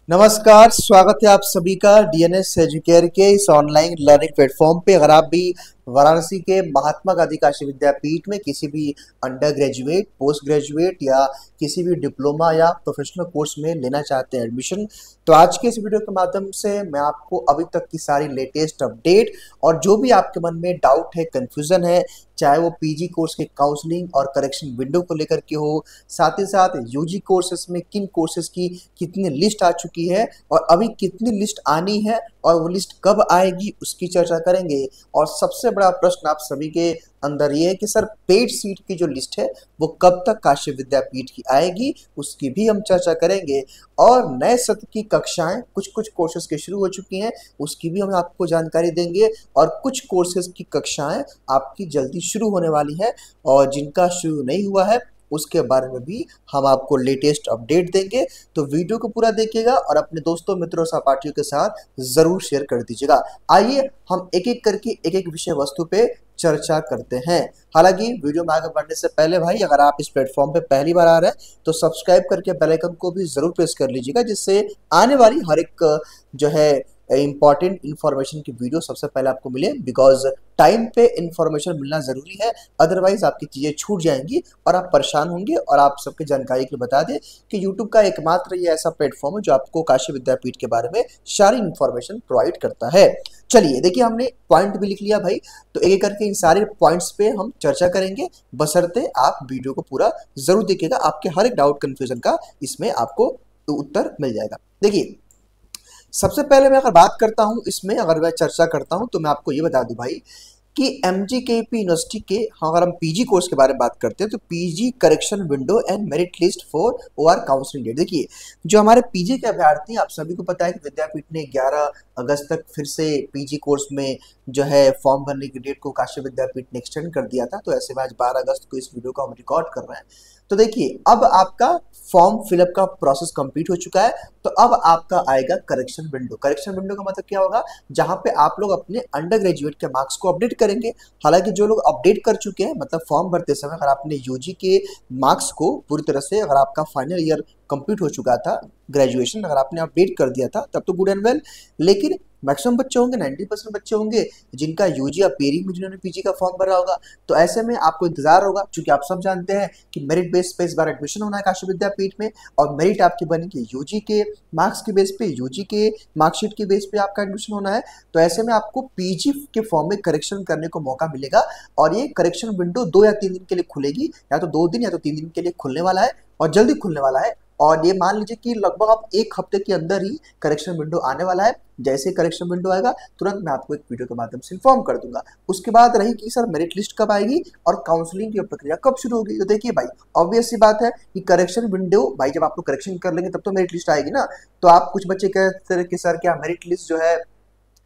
नमस्कार, स्वागत है आप सभी का डीएनएस एजुकेयर के इस ऑनलाइन लर्निंग प्लेटफॉर्म पे। अगर आप भी वाराणसी के महात्मा गांधी काशी विद्यापीठ में किसी भी अंडर ग्रेजुएट, पोस्ट ग्रेजुएट या किसी भी डिप्लोमा या प्रोफेशनल कोर्स में लेना चाहते हैं एडमिशन, तो आज के इस वीडियो के माध्यम से मैं आपको अभी तक की सारी लेटेस्ट अपडेट और जो भी आपके मन में डाउट है, कंफ्यूजन है, चाहे वो पीजी कोर्स के काउंसलिंग और करेक्शन विंडो को लेकर के हो, साथ ही साथ यूजी कोर्सेज में किन कोर्सेज की कितनी लिस्ट आ चुकी है और अभी कितनी लिस्ट आनी है और वो लिस्ट कब आएगी, उसकी चर्चा करेंगे। और सबसे बड़ा प्रश्न आप सभी के अंदर ये है कि सर पेड सीट की जो लिस्ट है वो कब तक काशी विद्यापीठ की आएगी, उसकी भी हम चर्चा करेंगे। और नए सत्र की कक्षाएं कुछ कुछ कोर्सेज की शुरू हो चुकी हैं, उसकी भी हम आपको जानकारी देंगे। और कुछ कोर्सेज की कक्षाएं आपकी जल्दी शुरू होने वाली है और जिनका शुरू नहीं हुआ है उसके बारे में भी हम आपको लेटेस्ट अपडेट देंगे। तो वीडियो को पूरा देखिएगा और अपने दोस्तों, मित्रों, सहपाठियों के साथ जरूर शेयर कर दीजिएगा। आइए हम एक एक करके एक एक विषय वस्तु पे चर्चा करते हैं। हालांकि वीडियो में आगे बढ़ने से पहले भाई, अगर आप इस प्लेटफॉर्म पे पहली बार आ रहे हैं तो सब्सक्राइब करके बेल आइकन को भी जरूर प्रेस कर लीजिएगा, जिससे आने वाली हर एक जो है इंपॉर्टेंट इन्फॉर्मेशन की वीडियो सबसे पहले आपको मिले। बिकॉज टाइम पे इंफॉर्मेशन मिलना जरूरी है, अदरवाइज आपकी चीजें छूट जाएंगी और आप परेशान होंगे। और आप सबके जानकारी के लिए बता दें कि यूट्यूब का एकमात्र ये ऐसा प्लेटफॉर्म है जो आपको काशी विद्यापीठ के बारे में सारी इंफॉर्मेशन प्रोवाइड करता है। चलिए देखिए, हमने पॉइंट भी लिख लिया भाई, तो एक एक करके इन सारे पॉइंट्स पे हम चर्चा करेंगे, बशर्ते आप वीडियो को पूरा जरूर देखिएगा। आपके हर एक डाउट कंफ्यूजन का इसमें आपको उत्तर मिल जाएगा। देखिए, सबसे पहले मैं अगर बात करता हूं, इसमें अगर मैं चर्चा करता हूं तो मैं आपको ये बता दूं भाई कि एमजीकेपी यूनिवर्सिटी के, अगर हम पीजी कोर्स के बारे में बात करते हैं तो PG correction window and merit list for OR counselling date. देखिए, जो हमारे पीजी के अभ्यर्थी, आप सभी को पता है कि विद्यापीठ ने 11 अगस्त तक फिर से पीजी कोर्स में जो है फॉर्म भरने की डेट को काशी विद्यापीठ ने एक्सटेंड कर दिया था। तो ऐसे में आज 12 अगस्त को इस वीडियो को हम रिकॉर्ड कर रहे हैं। तो देखिए, अब आपका फॉर्म फिलअप का प्रोसेस कंप्लीट हो चुका है, तो अब आपका आएगा करेक्शन विंडो। करेक्शन विंडो का मतलब क्या होगा? जहां पे आप लोग अपने अंडर ग्रेजुएट के मार्क्स को अपडेट करेंगे। हालांकि जो लोग अपडेट कर चुके हैं, मतलब फॉर्म भरते समय अगर आपने यूजी के मार्क्स को पूरी तरह से, अगर आपका फाइनल ईयर कंप्लीट हो चुका था, ग्रेजुएशन अगर आपने अपडेट कर दिया था, तब तो गुड एंड वेल। लेकिन मैक्सिमम बच्चे होंगे, 90% बच्चे होंगे जिनका यूजी या पेरिंग में जिन्होंने पीजी का फॉर्म भरा होगा। तो ऐसे में आपको इंतजार होगा, क्योंकि आप सब जानते हैं कि मेरिट बेस पे इस बार एडमिशन होना है काशी विद्यापीठ में, और मेरिट आपकी बनेगी यूजी के मार्क्स के बेस पे, यूजी के मार्कशीट के बेस पे आपका एडमिशन होना है। तो ऐसे में आपको पीजी के फॉर्म में करेक्शन करने को मौका मिलेगा, और ये करेक्शन विंडो 2 या 3 दिन के लिए खुलेगी, या तो 2 दिन या तो 3 दिन के लिए खुलने वाला है, और जल्दी खुलने वाला है। और ये मान लीजिए कि लगभग आप 1 हफ्ते के अंदर ही करेक्शन विंडो आने वाला है। जैसे ही करेक्शन विंडो आएगा तुरंत मैं आपको एक वीडियो के माध्यम से इन्फॉर्म कर दूंगा। उसके बाद रही कि सर मेरिट लिस्ट कब आएगी और काउंसलिंग की प्रक्रिया कब शुरू होगी। तो देखिए भाई, ऑब्वियस सी बात है कि करेक्शन विंडो, भाई जब आप लोग करेक्शन कर लेंगे तब तो मेरिट लिस्ट आएगी ना। तो आप कुछ बच्चे कहते हैं कि सर क्या मेरिट लिस्ट जो है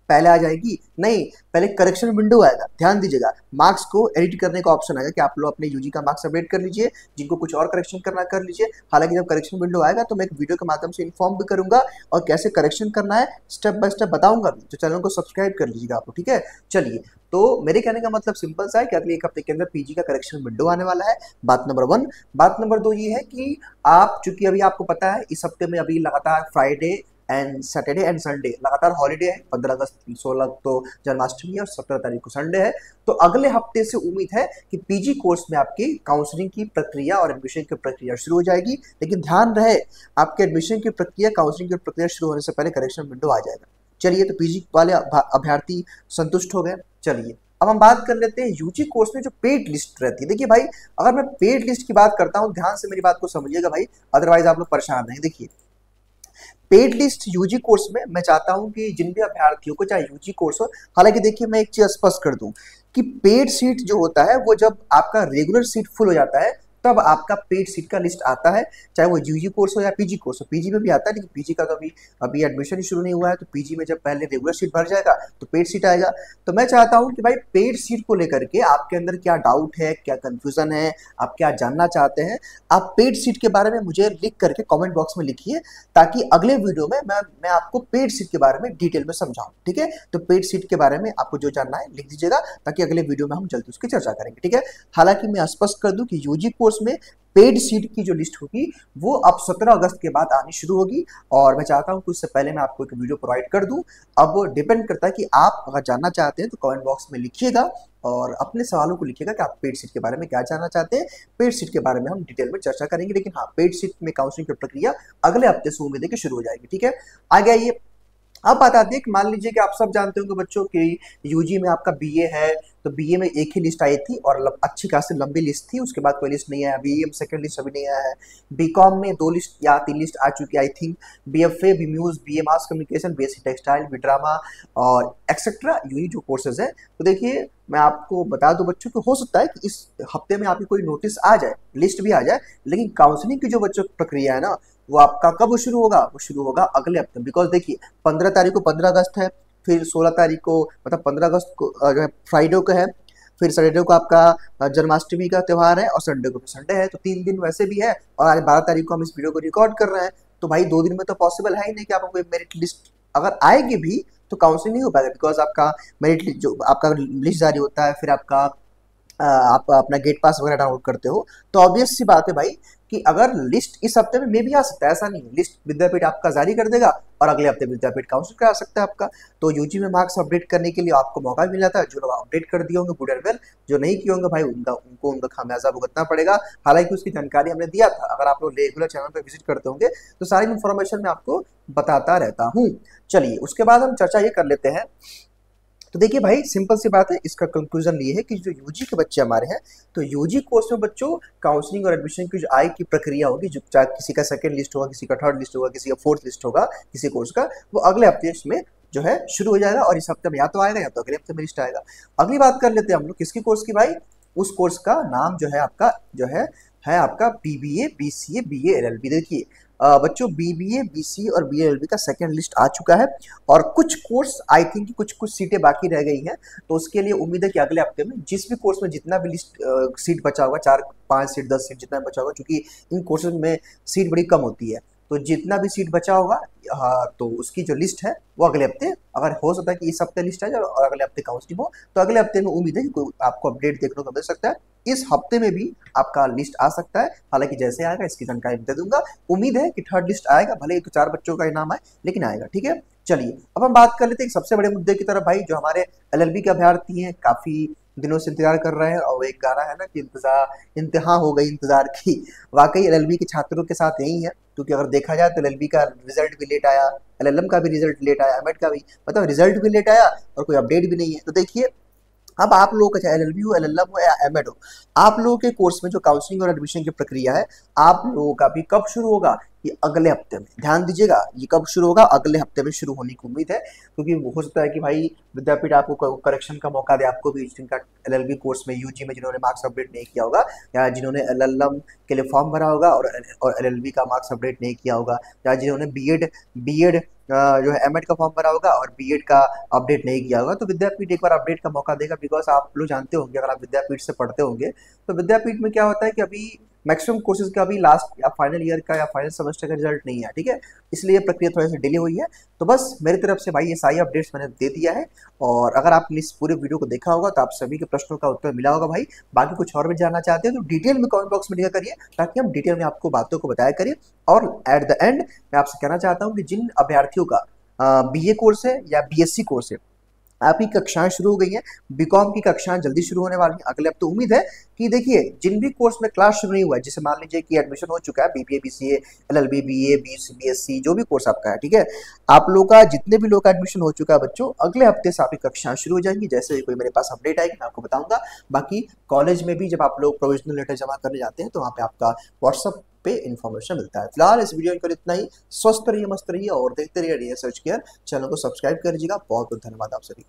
पहले आ जाएगी? नहीं, पहले करेक्शन विंडो आएगा। ध्यान दीजिएगा, मार्क्स को एडिट करने का ऑप्शन आएगा कि आप लोग अपने यूजी का मार्क्स अपडेट कर लीजिए, जिनको कुछ और करेक्शन करना कर लीजिए। हालांकि जब करेक्शन विंडो आएगा तो मैं एक वीडियो के माध्यम से इन्फॉर्म भी करूंगा, और कैसे करेक्शन करना है स्टेप बाय स्टेप बताऊंगा भी। तो चैनल को सब्सक्राइब कर लीजिएगा आप लोग, ठीक है। चलिए, तो मेरे कहने का मतलब सिंपल सा है कि अगले 1 हफ्ते के अंदर पीजी का करेक्शन विंडो आने वाला है। बात नंबर 1। बात नंबर 2 ये है कि आप, चूंकि अभी आपको पता है इस हफ्ते में अभी लगातार Friday and Saturday and Sunday लगातार हॉलीडे है। 15 अगस्त, 16 तो जन्माष्टमी है और 17 तारीख को संडे है। तो अगले हफ्ते से उम्मीद है कि पीजी कोर्स में आपकी काउंसलिंग की प्रक्रिया और एडमिशन की प्रक्रिया शुरू हो जाएगी। लेकिन ध्यान रहे, आपके एडमिशन की प्रक्रिया, काउंसलिंग की प्रक्रिया शुरू होने से पहले करेक्शन विंडो आ जाएगा। चलिए, तो पीजी वाले अभ्यर्थी संतुष्ट हो गए। चलिए, अब हम बात कर लेते हैं यूजी कोर्स में जो पेड लिस्ट रहती है। देखिए भाई, अगर मैं पेड लिस्ट की बात करता हूं, ध्यान से मेरी बात को समझिएगा भाई, अदरवाइज आप लोग परेशान नहीं। देखिए, पेड लिस्ट यूजी कोर्स में मैं चाहता हूं कि जिन भी अभ्यर्थियों को, चाहे यूजी कोर्स हो, हालांकि देखिए मैं एक चीज स्पष्ट कर दूं कि पेड सीट जो होता है वो जब आपका रेगुलर सीट फुल हो जाता है तब आपका पेड सीट का लिस्ट आता है, चाहे वो यूजी कोर्स हो या पीजी कोर्स हो। पीजी में भी आता है, लेकिन पीजी का तो अभी एडमिशन ही शुरू नहीं हुआ है। तो पीजी में जब पहले रेगुलर सीट भर जाएगा तो पेड सीट आएगा। तो मैं चाहता हूं कि भाई पेड सीट को लेकर के आपके अंदर क्या डाउट है, क्या कंफ्यूजन है, आप क्या जानना चाहते हैं, आप पेड सीट के बारे में मुझे लिख करके कॉमेंट बॉक्स में लिखिए, ताकि अगले वीडियो में मैं आपको पेड सीट के बारे में डिटेल में समझाऊं, ठीक है। तो पेड सीट के बारे में आपको जो जानना है लिख दीजिएगा, ताकि अगले वीडियो में हम जल्दी उसकी चर्चा करेंगे, ठीक है। हालांकि मैं स्पष्ट कर दूं कि यूजी कोर्स में पेड सीट की जो लिस्ट होगी वो अब 17 अगस्त के बाद आनी शुरू होगी। और मैं चाहता हूं कि उससे पहले मैं आपको एक वीडियो प्रोवाइड कर दूं। अब डिपेंड करता है कि आप अगर जानना चाहते हैं तो कमेंट बॉक्स में लिखिएगा और अपने सवालों को लिखिएगा कि आप पेड सीट के बारे में क्या जानना चाहते हैं। पेड सीट के बारे में हम डिटेल में चर्चा करेंगे, लेकिन हाँ, पेड सीट में काउंसलिंग की प्रक्रिया अगले हफ्ते से उम्मीद है कि शुरू हो जाएगी। ठीक है, आगे आइए। अब बात आती है कि मान लीजिए कि आप सब जानते होंगे बच्चों कि यूजी में आपका बीए है, तो बीए में एक ही लिस्ट आई थी और अच्छी खासी लंबी लिस्ट थी, उसके बाद कोई लिस्ट नहीं आया। बीए में सेकंड लिस्ट अभी नहीं आया है। बीकॉम में 2 लिस्ट या 3 लिस्ट आ चुकी है I think. BFA, BMus, BA mass communication, BSc textile, B drama और एक्सेट्रा यूजी जो कोर्सेज है। तो देखिए, मैं आपको बता दूं बच्चों को, हो सकता है कि इस हफ्ते में आपकी कोई नोटिस आ जाए, लिस्ट भी आ जाए, लेकिन काउंसलिंग की जो बच्चों की प्रक्रिया है ना, वो आपका कब शुरू होगा? वो शुरू होगा अगले हफ्ते। बिकॉज देखिए, 15 तारीख को 15 अगस्त है, फिर 16 तारीख को मतलब 15 अगस्त को जो है फ्राइडे को है, फिर सैटरडे को आपका जन्माष्टमी का त्यौहार है और संडे को भी संडे है, तो 3 दिन वैसे भी है। और आज 12 तारीख को हम इस वीडियो को रिकॉर्ड कर रहे हैं, तो भाई 2 दिन में तो पॉसिबल है ही नहीं कि आपको मेरिट लिस्ट अगर आएगी भी तो काउंसलिंग नहीं हो पाएगा। बिकॉज आपका मेरिट लिस्ट जो आपका लिस्ट जारी होता है, फिर आपका आप अपना गेट पास वगैरह डाउनलोड करते हो, तो ऑब्वियस सी बात है भाई कि अगर लिस्ट इस हफ्ते में भी आ सकता है, ऐसा नहीं है। लिस्ट विद्यापीठ आपका जारी कर देगा और अगले हफ्ते विद्यापीठ काउंसिल करा सकता है आपका। तो यूजी में मार्क्स अपडेट करने के लिए आपको मौका मिल जाता है। जो लोग अपडेट कर दिए होंगे गुड एंड वेल, जो नहीं किए होंगे भाई उनका खामियाजा भुगतना पड़ेगा। हालांकि उसकी जानकारी हमने दिया था, अगर आप लोग रेगुलर चैनल पर विजिट करते होंगे तो सारी इन्फॉर्मेशन मैं आपको बताता रहता हूँ। चलिए, उसके बाद हम चर्चा ये कर लेते हैं। तो देखिए भाई, सिंपल सी बात है, इसका कंक्लूजन ये है कि जो यूजी के बच्चे हमारे हैं, तो यूजी कोर्स में बच्चों काउंसलिंग और एडमिशन की जो आय की प्रक्रिया होगी, जो चाहे किसी का सेकंड लिस्ट होगा, किसी का थर्ड लिस्ट होगा, किसी का फोर्थ लिस्ट होगा किसी कोर्स का, वो अगले हफ्ते इसमें जो है शुरू हो जाएगा। और इस हफ्ते में या तो आएगा या तो अगले हफ्ते में लिस्ट आएगा। अगली बात कर लेते हैं हम लोग किसकी कोर्स की भाई। उस कोर्स का नाम जो है आपका आपका बीबीए, बीसीए, बीए, एलएलबी। देखिए बच्चों, बीबीए, बीसीए और बीएलएलबी का सेकंड लिस्ट आ चुका है और कुछ कोर्स आई थिंक कुछ सीटें बाकी रह गई हैं। तो उसके लिए उम्मीद है कि अगले हफ्ते में जिस भी कोर्स में जितना भी लिस्ट सीट बचा होगा, 4, 5 सीट, 10 सीट जितना बचा होगा, क्योंकि इन कोर्सेज में सीट बड़ी कम होती है, तो जितना भी सीट बचा होगा तो उसकी जो लिस्ट है वो अगले हफ्ते, अगर हो सकता है कि इस हफ्ते लिस्ट आ जाए और अगले हफ्ते काउंसलिंग हो, तो अगले हफ्ते में उम्मीद है कि कोई आपको अपडेट देखने को मिल सकता है। इस हफ्ते में भी आपका लिस्ट आ सकता है। हालांकि जैसे आएगा इसकी जानकारी दे दूंगा। उम्मीद है कि थर्ड लिस्ट आएगा, भले ही तो 4 बच्चों का इनाम आए, लेकिन आएगा। ठीक है, चलिए अब हम बात कर लेते हैं एक सबसे बड़े मुद्दे की तरफ भाई, जो हमारे एलएलबी के अभ्यर्थी हैं, काफी दिनों से इंतजार कर रहे हैं। और एक गाना है ना कि इंतहा हो गई इंतजार की। वाकई एलएलबी के छात्रों के साथ यही है, क्योंकि अगर देखा जाए तो एलएलबी का रिजल्ट भी लेट आया, एलएलएम का भी रिजल्ट लेट आया, एमएड का भी, मतलब रिजल्ट भी लेट आया और कोई अपडेट भी नहीं है। तो देखिए, अब आप लोगों का चाहे एलएलबी हो, एलएलएम हो या एमएड हो, आप लोगों के कोर्स में जो काउंसलिंग और एडमिशन की प्रक्रिया है, आप लोगों का भी कब शुरू होगा? ये अगले हफ्ते में। ध्यान दीजिएगा, ये कब शुरू होगा? अगले हफ्ते में शुरू होने की उम्मीद है। क्योंकि हो सकता है कि भाई विद्यापीठ आपको करेक्शन का मौका दे, आपको भी जिनका एलएलबी कोर्स में यूजी में जिन्होंने मार्क्स अपडेट नहीं किया होगा, या जिन्होंने एलएलएम के लिए फॉर्म भरा होगा और एलएलबी का मार्क्स अपडेट नहीं किया होगा, या जिन्होंने बीएड जो है एमएड का फॉर्म भरा होगा और बीएड का अपडेट नहीं किया होगा, तो विद्यापीठ एक बार अपडेट का मौका देगा। बिकॉज आप लोग जानते होंगे, अगर आप विद्यापीठ से पढ़ते होंगे, तो विद्यापीठ में क्या होता है कि अभी मैक्सिमम कोर्सेज का अभी लास्ट या फाइनल ईयर का या फाइनल सेमेस्टर का रिजल्ट नहीं है। ठीक है, इसलिए प्रक्रिया थोड़ी सी डिले हुई है। तो बस मेरी तरफ से भाई ये सारी अपडेट्स मैंने दे दिया है। और अगर आपने इस पूरे वीडियो को देखा होगा तो आप सभी के प्रश्नों का उत्तर मिला होगा भाई। बाकी कुछ और भी जानना चाहते हैं तो डिटेल में कमेंट बॉक्स में लिखा करिए, ताकि हम डिटेल में आपको बातों को बताया करिए। और एट द एंड मैं आपसे कहना चाहता हूँ कि जिन अभ्यर्थियों का बीए कोर्स है या बीएससी कोर्स है, आपकी कक्षाएं शुरू हो गई हैं, बीकॉम की कक्षाएं जल्दी शुरू होने वाली हैं अगले हफ्ते। तो उम्मीद है कि देखिए, जिन भी कोर्स में क्लास शुरू नहीं हुआ है, जैसे मान लीजिए कि एडमिशन हो चुका है BBA, BCA, LLB, BA, BSc, जो भी कोर्स आपका है, ठीक है, आप लोग का जितने भी लोग का एडमिशन हो चुका है बच्चों, अगले हफ्ते से आपकी कक्षाएं शुरू हो जाएंगी। जैसे ही कोई मेरे पास अपडेट आएगी मैं आपको बताऊंगा। बाकी कॉलेज में भी जब आप लोग प्रोविजनल लेटर जमा करने जाते हैं तो वहाँ पे आपका व्हाट्सअप पे इन्फॉर्मेशन मिलता है। फिलहाल इस वीडियो को इतना ही। स्वस्थ रहिए, मस्त रहिए और देखते रहिए रिसर्च केयर। चैनल को सब्सक्राइब कर लीजिएगा। बहुत बहुत धन्यवाद आप सभी का।